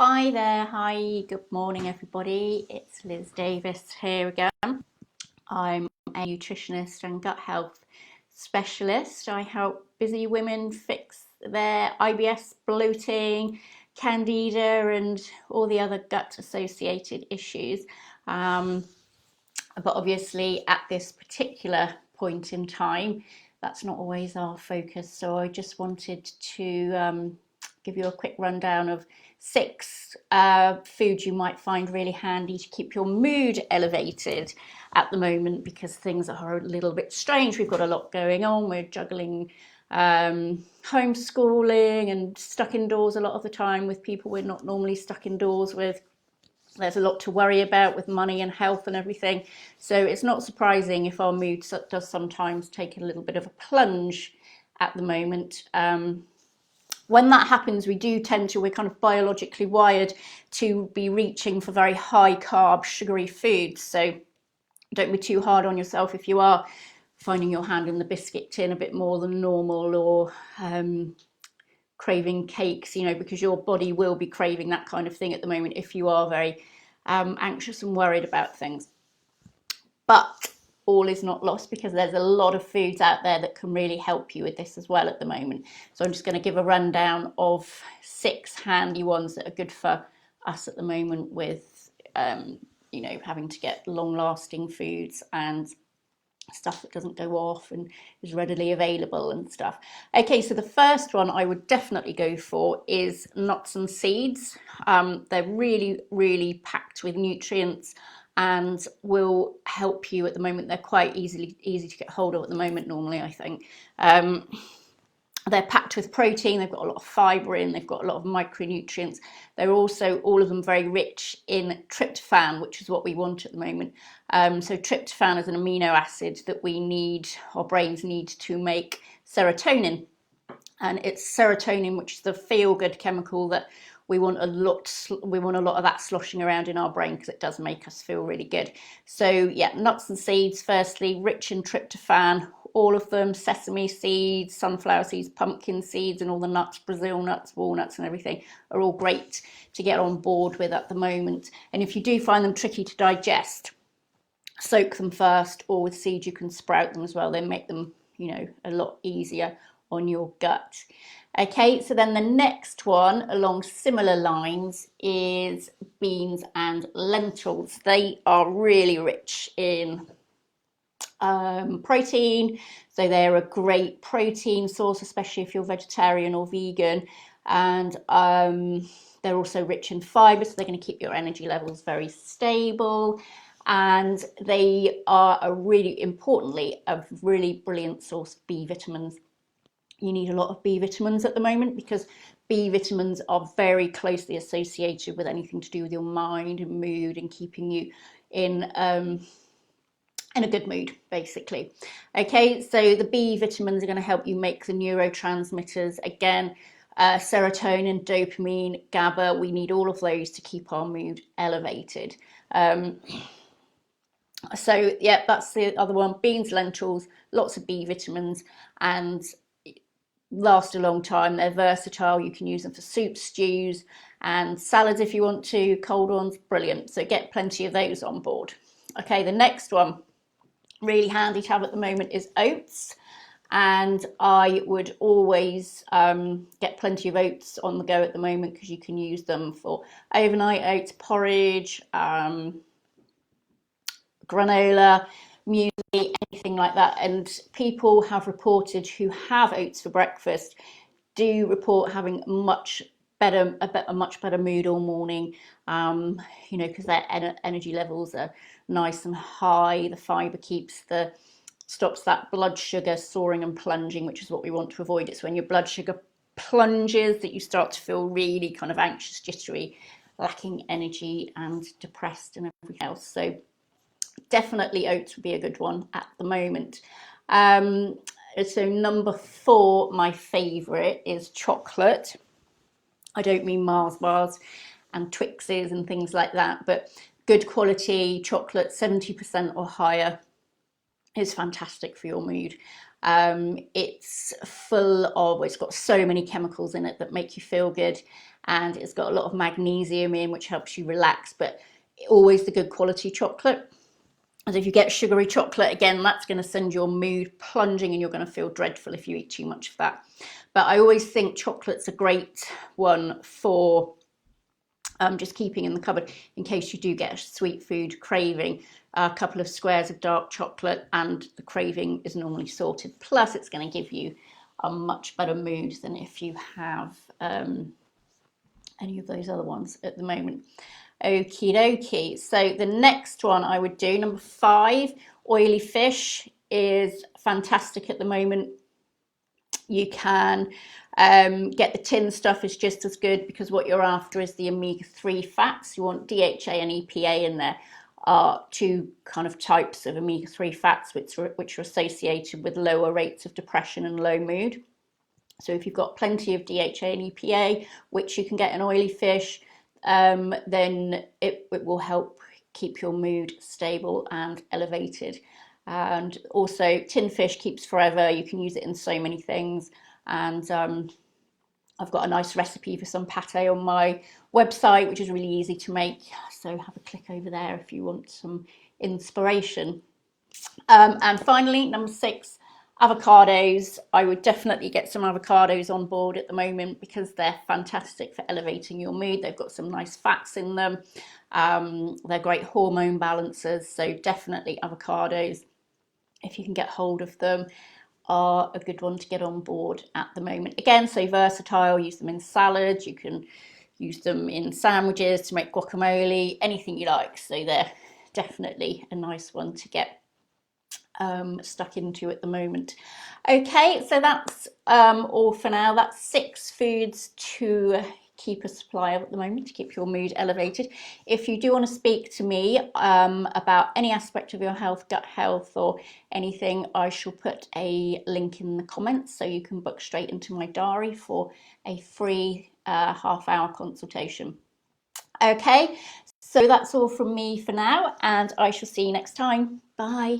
Hi there, hi, good morning everybody. It's Liz Davis here again. I'm a nutritionist and gut health specialist. I help busy women fix their IBS, bloating, candida, and all the other gut associated issues. But obviously, at this particular point in time, that's not always our focus. So I just wanted to give you a quick rundown of 6 foods you might find really handy to keep your mood elevated at the moment, because things are a little bit strange. We've got a lot going on. We're juggling homeschooling and stuck indoors a lot of the time with people we're not normally stuck indoors with. There's a lot to worry about with money and health and everything. So it's not surprising if our mood does sometimes take a little bit of a plunge at the moment. When that happens, we're kind of biologically wired to be reaching for very high carb, sugary foods. So don't be too hard on yourself if you are finding your hand in the biscuit tin a bit more than normal, or craving cakes, because your body will be craving that kind of thing at the moment if you are very anxious and worried about things. But all is not lost, because there's a lot of foods out there that can really help you with this as well at the moment. So I'm just going to give a rundown of 6 handy ones that are good for us at the moment with, having to get long-lasting foods and stuff that doesn't go off and is readily available and stuff. Okay, so the first one I would definitely go for is nuts and seeds. They're really, really packed with nutrients and will help you at the moment. They're quite easy to get hold of at the moment normally, I think. They're packed with protein, they've got a lot of fibre in, they've got a lot of micronutrients. They're also, all of them, very rich in tryptophan, which is what we want at the moment. So tryptophan is an amino acid that we need, our brains need to make serotonin. And it's serotonin, which is the feel-good chemical that we want a lot of that sloshing around in our brain, because it does make us feel really good. So yeah, nuts and seeds, firstly, rich in tryptophan, all of them, sesame seeds, sunflower seeds, pumpkin seeds, and all the nuts, Brazil nuts, walnuts and everything, are all great to get on board with at the moment. And if you do find them tricky to digest, soak them first, or with seeds you can sprout them as well. They make them, a lot easier on your gut. Okay, so then the next one along similar lines is beans and lentils. They are really rich in protein, so they're a great protein source, especially if you're vegetarian or vegan. And they're also rich in fibre, so they're going to keep your energy levels very stable. And they are a really brilliant source of B vitamins. You need a lot of B vitamins at the moment, because B vitamins are very closely associated with anything to do with your mind and mood and keeping you in a good mood, basically. Okay, so the B vitamins are going to help you make the neurotransmitters. Again, serotonin, dopamine, GABA, we need all of those to keep our mood elevated. So yeah, that's the other one. Beans, lentils, lots of B vitamins, and last a long time. They're versatile. You can use them for soups, stews, and salads if you want to. Cold ones, brilliant. So get plenty of those on board. Okay, the next one, really handy to have at the moment, is oats. And I would always get plenty of oats on the go at the moment, because you can use them for overnight oats, porridge, granola, muesli, anything like that. And people have reported, who have oats for breakfast, do report having a much better mood all morning, because their energy levels are nice and high. The fibre stops that blood sugar soaring and plunging, which is what we want to avoid. It's when your blood sugar plunges that you start to feel really kind of anxious, jittery, lacking energy and depressed and everything else. So definitely oats would be a good one at the moment. So number 4, my favourite, is chocolate. I don't mean Mars bars and Twixes and things like that, but good quality chocolate, 70% or higher, is fantastic for your mood. It's full of, it's got so many chemicals in it that make you feel good, and it's got a lot of magnesium in, which helps you relax, but always the good quality chocolate. And if you get sugary chocolate, again, that's going to send your mood plunging and you're going to feel dreadful if you eat too much of that. But I always think chocolate's a great one for just keeping in the cupboard in case you do get a sweet food craving. A couple of squares of dark chocolate and the craving is normally sorted. Plus, it's going to give you a much better mood than if you have any of those other ones at the moment. Okie dokie. So the next one I would do, number 5, oily fish is fantastic at the moment. You can get the tin stuff, is just as good, because what you're after is the omega-3 fats. You want DHA and EPA in there. Are two kind of types of omega-3 fats which are associated with lower rates of depression and low mood. So if you've got plenty of DHA and EPA, which you can get in oily fish, then it will help keep your mood stable and elevated. And also, tin fish keeps forever. You can use it in so many things. And I've got a nice recipe for some pate on my website, which is really easy to make. So have a click over there if you want some inspiration. And finally, number 6, avocados. I would definitely get some avocados on board at the moment because they're fantastic for elevating your mood. They've got some nice fats in them. They're great hormone balancers. So definitely avocados, if you can get hold of them, are a good one to get on board at the moment. Again, so versatile. Use them in salads. You can use them in sandwiches to make guacamole, anything you like. So they're definitely a nice one to get stuck into at the moment. Okay, so that's all for now. That's 6 foods to keep a supply of at the moment to keep your mood elevated. If you do want to speak to me about any aspect of your health, gut health or anything, I shall put a link in the comments so you can book straight into my diary for a free half-hour consultation. Okay, so that's all from me for now, and I shall see you next time. Bye.